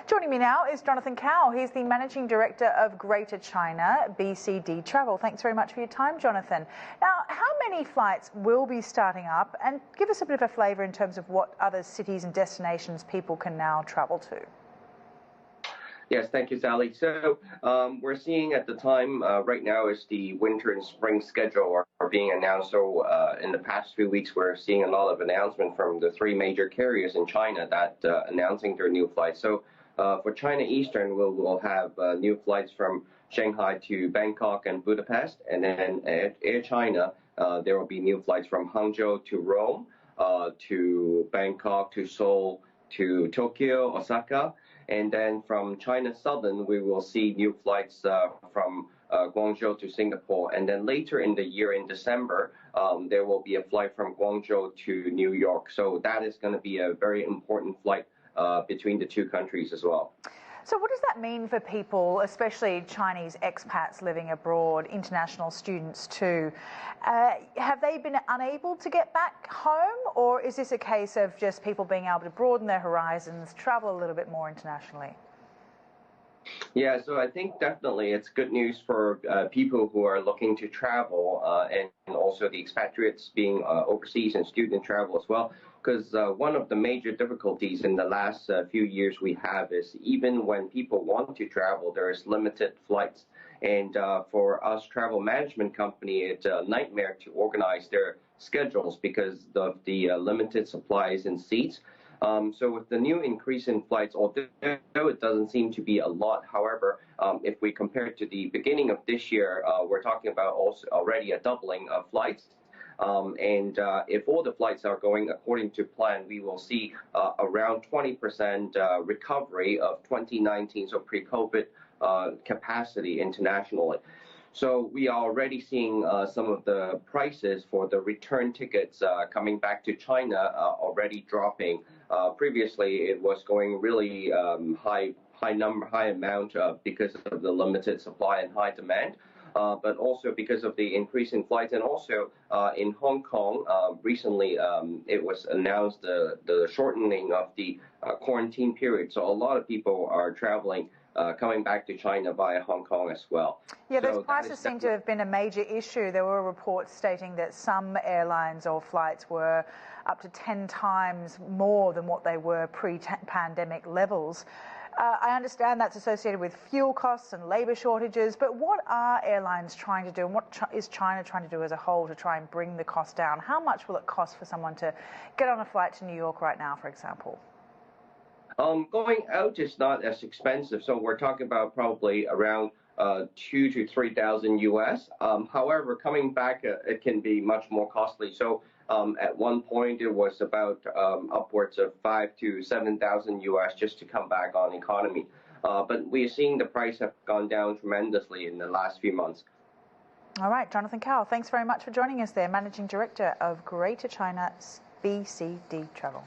Joining me now is Jonathan Cowell. He's the Managing Director of Greater China BCD Travel. Thanks very much for your time, Jonathan. Now, how many flights will be starting up? And give us a bit of a flavour in terms of what other cities and destinations people can now travel to. Yes, thank you, Sally. So we're seeing at the time right now is the winter and spring schedule are being announced. So in the past few weeks, we're seeing a lot of announcement from the three major carriers in China that announcing their new flights. So for China Eastern, we'll have new flights from Shanghai to Bangkok and Budapest. And then Air China, there will be new flights from Hangzhou to Rome, to Bangkok, to Seoul, to Tokyo, Osaka. And then from China Southern, we will see new flights from Guangzhou to Singapore. And then later in the year, in December, there will be a flight from Guangzhou to New York. So that is going to be a very important flight between the two countries as well. So what does that mean for people, especially Chinese expats living abroad, international students too? Have they been unable to get back home, or is this a case of just people being able to broaden their horizons, travel a little bit more internationally? Yeah, so I think definitely it's good news for people who are looking to travel and also the expatriates being overseas and student travel as well. Because one of the major difficulties in the last few years we have is even when people want to travel, there is limited flights. And for us travel management company, it's a nightmare to organize their schedules because of the limited supplies and seats. So with the new increase in flights, although it doesn't seem to be a lot, however, if we compare it to the beginning of this year, we're talking about also already a doubling of flights. And if all the flights are going according to plan, we will see around 20% recovery of 2019, so pre-COVID capacity internationally. So we are already seeing some of the prices for the return tickets coming back to China already dropping. Previously, it was going really high amount because of the limited supply and high demand. But also because of the increase in flights, and also in Hong Kong, recently it was announced the shortening of the quarantine period. So a lot of people are traveling, coming back to China via Hong Kong as well. Yeah, those prices seem to have been a major issue. There were reports stating that some airlines or flights were up to 10 times more than what they were pre-pandemic levels. I understand that's associated with fuel costs and labour shortages, but what are airlines trying to do, and what is China trying to do as a whole to try and bring the cost down? How much will it cost for someone to get on a flight to New York right now, for example? Going out is not as expensive, so we're talking about probably around 2,000 to 3,000 US. However, coming back, it can be much more costly. So at one point, it was about upwards of 5,000 to 7,000 US just to come back on economy. But we're seeing the price have gone down tremendously in the last few months. All right, Jonathan Cowell, thanks very much for joining us there, Managing Director of Greater China BCD Travel.